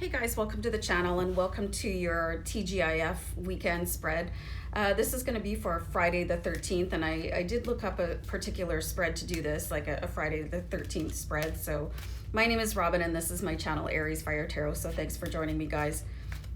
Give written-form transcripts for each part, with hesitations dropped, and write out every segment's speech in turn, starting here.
Hey guys, welcome to the channel and welcome to your TGIF weekend spread. This is going to be for Friday the 13th, and I did look up a particular spread to do this, like a Friday the 13th spread. So my name is Robin and this is my channel AriesFireTarot, so thanks for joining me, guys.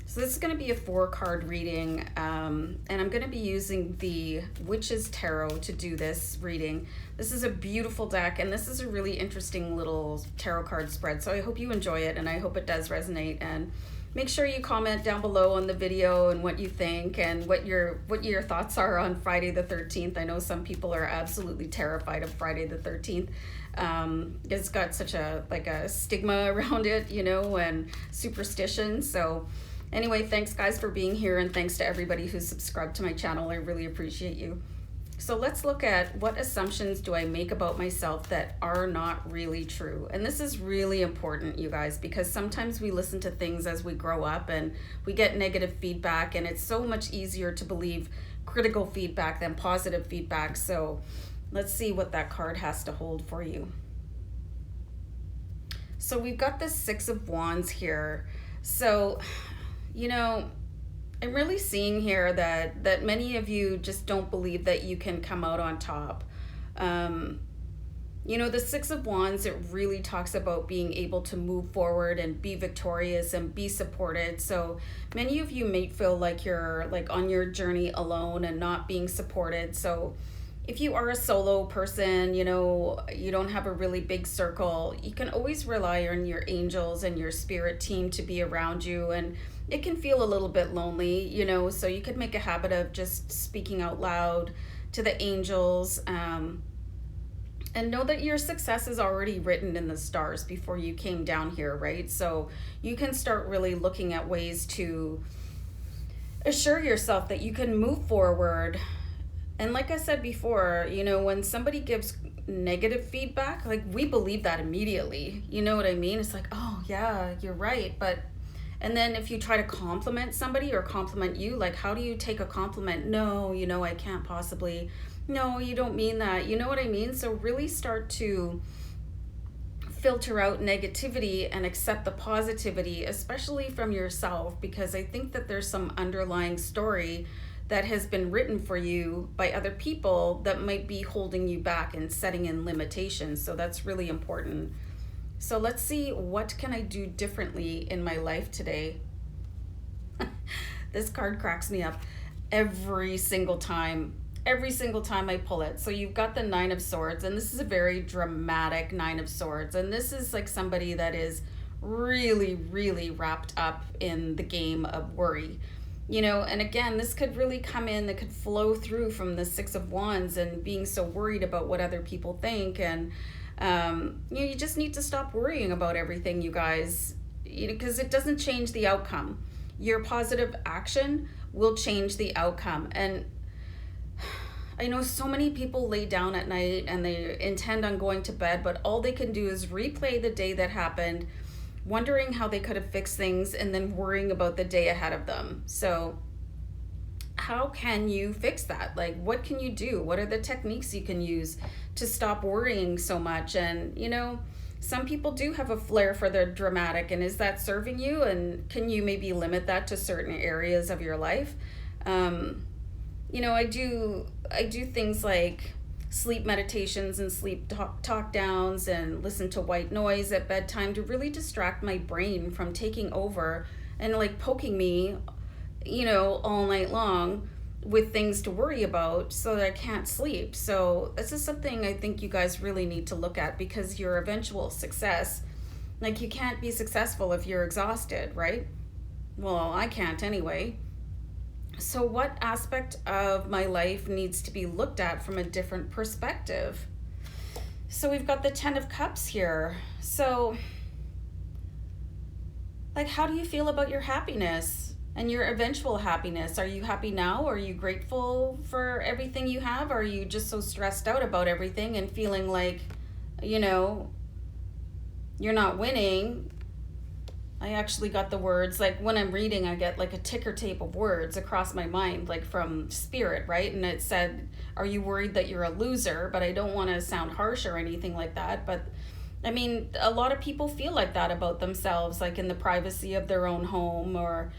So this is going to be a 4-card reading, and I'm going to be using the Witch's Tarot to do this reading. This is a beautiful deck, and this is a really interesting little tarot card spread, so I hope you enjoy it, and I hope it does resonate. And make sure you comment down below on the video and what you think and what your thoughts are on Friday the 13th. I know some people are absolutely terrified of Friday the 13th. It's got such a stigma around it, you know, and superstition. So anyway, thanks guys for being here, and thanks to everybody who's subscribed to my channel. I really appreciate you. So let's look at what assumptions do I make about myself that are not really true. And this is really important, you guys, because sometimes we listen to things as we grow up and we get negative feedback, and it's so much easier to believe critical feedback than positive feedback. So let's see what that card has to hold for you. So we've got the 6 of Wands here. So, you know, I'm really seeing here that many of you just don't believe that you can come out on top. You know, the 6 of Wands, it really talks about being able to move forward and be victorious and be supported. So many of you may feel like you're like on your journey alone and not being supported. So if you are a solo person, you know, you don't have a really big circle, you can always rely on your angels and your spirit team to be around you. And it can feel a little bit lonely, you know, so you could make a habit of just speaking out loud to the angels, and know that your success is already written in the stars before you came down here, right? So you can start really looking at ways to assure yourself that you can move forward. And like I said before, you know, when somebody gives negative feedback, like, we believe that immediately. You know what I mean? It's like, oh yeah, you're right. And then if you try to compliment somebody or compliment you, like, how do you take a compliment? No, you know, I can't possibly. No, you don't mean that. You know what I mean? So really start to filter out negativity and accept the positivity, especially from yourself, because I think that there's some underlying story that has been written for you by other people that might be holding you back and setting in limitations. So that's really important. So let's see, what can I do differently in my life today? This card cracks me up every single time I pull it. So you've got the 9 of Swords, and this is a very dramatic 9 of Swords. And this is like somebody that is really, really wrapped up in the game of worry. You know, and again, this could really come in, that could flow through from the 6 of Wands and being so worried about what other people think. And you just need to stop worrying about everything, you guys, you know, because it doesn't change the outcome. Your positive action will change the outcome. And I know so many people lay down at night and they intend on going to bed, but all they can do is replay the day that happened, wondering how they could have fixed things, and then worrying about the day ahead of them. So how can you fix that? Like, what can you do? What are the techniques you can use to stop worrying so much? And, you know, some people do have a flair for the dramatic, and is that serving you? And can you maybe limit that to certain areas of your life? You know, I do things like sleep meditations and sleep talk downs, and listen to white noise at bedtime to really distract my brain from taking over and like poking me, you know, all night long with things to worry about so that I can't sleep. So this is something I think you guys really need to look at, because your eventual success, like, you can't be successful if you're exhausted, right? Well, I can't anyway. So what aspect of my life needs to be looked at from a different perspective? So we've got the 10 of Cups here. So, like, how do you feel about your happiness and your eventual happiness? Are you happy now? Are you grateful for everything you have? Are you just so stressed out about everything and feeling like, you know, you're not winning? I actually got the words, like, when I'm reading, I get like a ticker tape of words across my mind, like from spirit, right? And it said, are you worried that you're a loser? But I don't want to sound harsh or anything like that. But I mean, a lot of people feel like that about themselves, like in the privacy of their own home, or,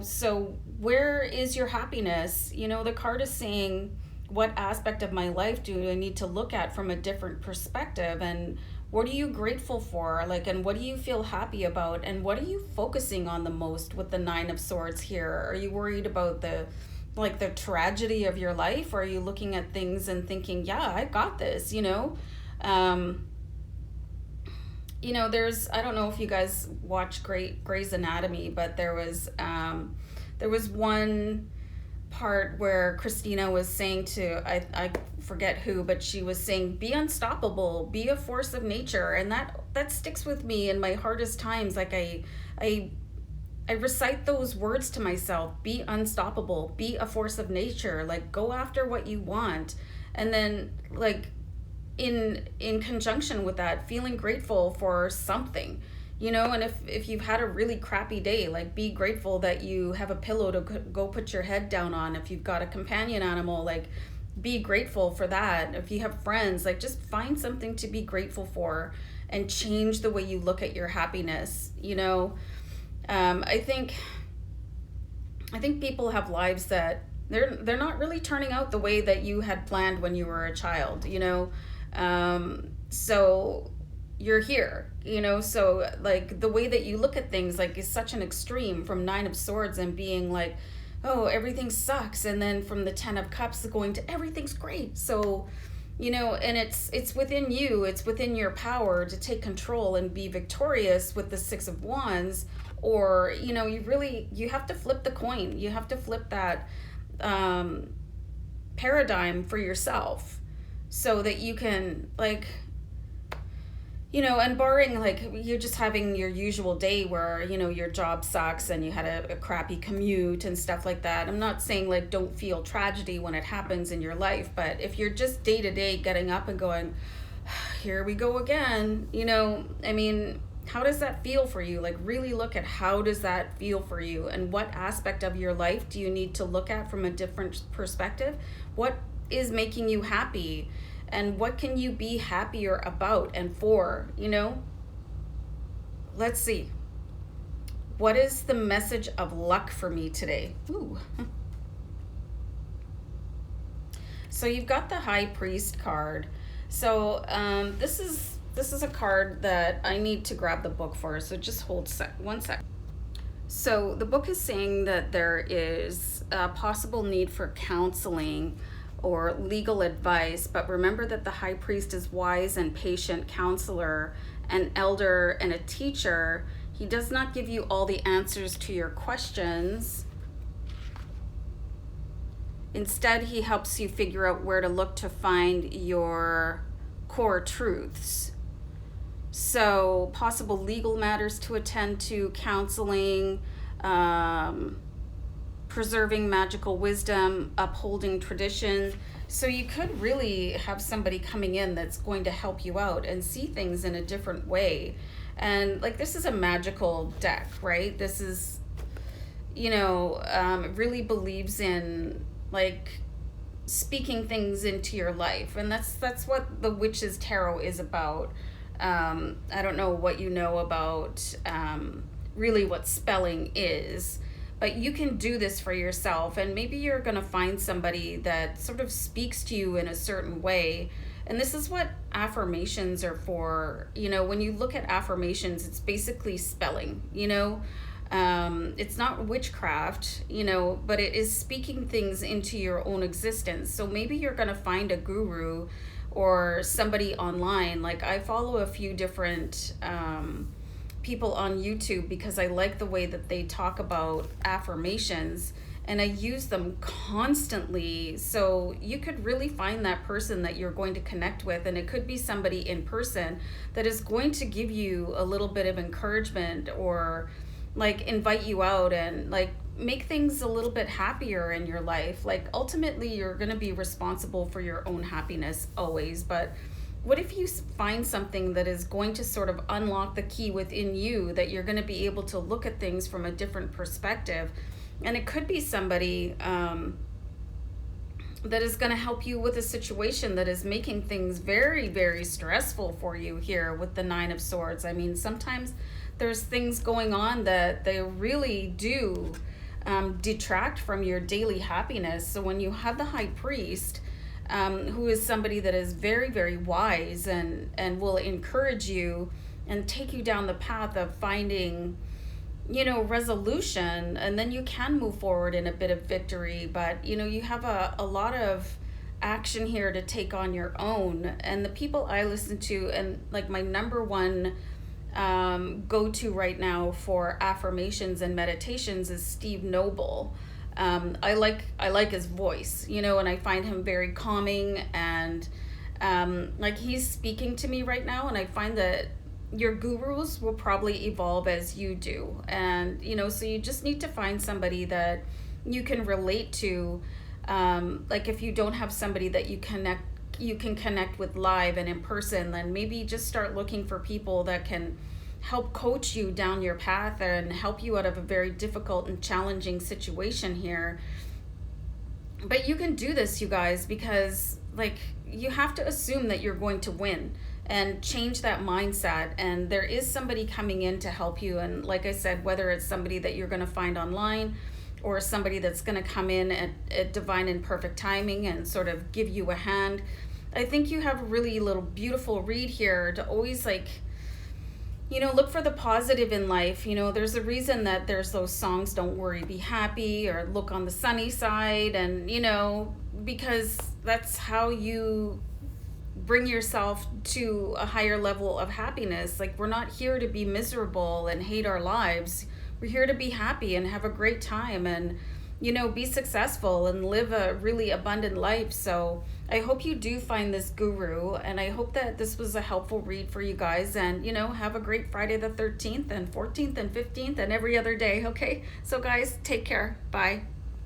so where is your happiness? The card is saying, what aspect of my life do I need to look at from a different perspective? And what are you grateful for? Like, and what do you feel happy about? And what are you focusing on the most with the Nine of Swords here? Are you worried about the tragedy of your life? Or are you looking at things and thinking, yeah, I got this, Um, there's, I don't know if you guys watch Grey's Anatomy, but there was one part where Christina was saying to, I forget who, but she was saying, be unstoppable, be a force of nature. And that sticks with me in my hardest times. Like I recite those words to myself: be unstoppable, be a force of nature, like go after what you want. And then, like, in conjunction with that, feeling grateful for something, and if you've had a really crappy day, like, be grateful that you have a pillow to go put your head down on. If you've got a companion animal, like, be grateful for that. If you have friends, like, just find something to be grateful for and change the way you look at your happiness. I think people have lives that they're not really turning out the way that you had planned when you were a child. So you're here, so, like, the way that you look at things, like, is such an extreme, from Nine of Swords and being like, oh, everything sucks, and then from the Ten of Cups going to everything's great. So, and it's within you, it's within your power to take control and be victorious with the Six of Wands. Or, you have to flip the coin. You have to flip that paradigm for yourself, so that you can, like, and barring, like, you're just having your usual day where, your job sucks and you had a crappy commute and stuff like that. I'm not saying, like, don't feel tragedy when it happens in your life, but if you're just day to day getting up and going, here we go again, I mean, how does that feel for you? Like, really look at, how does that feel for you, and what aspect of your life do you need to look at from a different perspective? What is making you happy? And what can you be happier about and for, Let's see. What is the message of luck for me today? Ooh. So you've got the High Priest card. So this is a card that I need to grab the book for, so just hold one sec. So the book is saying that there is a possible need for counseling or legal advice, but remember that the High Priest is wise and patient counselor, an elder, and a teacher. He does not give you all the answers to your questions. Instead, he helps you figure out where to look to find your core truths. So, possible legal matters to attend to, counseling, preserving magical wisdom, upholding tradition. So you could really have somebody coming in that's going to help you out and see things in a different way. And, like, this is a magical deck, right? This is, it really believes in, like, speaking things into your life. And that's what the Witch's Tarot is about. I don't know what you know about really what spelling is, but you can do this for yourself, and maybe you're going to find somebody that sort of speaks to you in a certain way. And this is what affirmations are for. When you look at affirmations, it's basically spelling, it's not witchcraft, but it is speaking things into your own existence. So maybe you're going to find a guru or somebody online. Like, I follow a few different people on YouTube because I like the way that they talk about affirmations, and I use them constantly. So you could really find that person that you're going to connect with, and it could be somebody in person that is going to give you a little bit of encouragement, or, like, invite you out and, like, make things a little bit happier in your life. Like, ultimately, you're going to be responsible for your own happiness always, but what if you find something that is going to sort of unlock the key within you, that you're going to be able to look at things from a different perspective? And it could be somebody that is going to help you with a situation that is making things very, very stressful for you here with the Nine of Swords. I mean, sometimes there's things going on that they really do detract from your daily happiness. So when you have the High Priest, who is somebody that is very, very wise and will encourage you and take you down the path of finding, you know, resolution, and then you can move forward in a bit of victory. But, you know, you have a lot of action here to take on your own. And the people I listen to, and like my number one go-to right now for affirmations and meditations is Steve Noble. I like his voice, you know, and I find him very calming, and like he's speaking to me right now, and I find that your gurus will probably evolve as you do. And, you know, so you just need to find somebody that you can relate to. Like if you don't have somebody that you can connect with live and in person, then maybe just start looking for people that can help coach you down your path and help you out of a very difficult and challenging situation here. But you can do this, you guys, because like you have to assume that you're going to win and change that mindset, and there is somebody coming in to help you. And like I said, whether it's somebody that you're going to find online or somebody that's going to come in at divine and perfect timing and sort of give you a hand, I think you have a really little beautiful read here to always, like, you know, look for the positive in life. You know, there's a reason that there's those songs, Don't Worry, Be Happy, or Look on the Sunny Side, and, you know, because that's how you bring yourself to a higher level of happiness. Like, we're not here to be miserable and hate our lives. We're here to be happy and have a great time and, you know, be successful and live a really abundant life. So I hope you do find this guru, and I hope that this was a helpful read for you guys. And, you know, have a great Friday the 13th and 14th and 15th and every other day, okay? So guys, take care. Bye.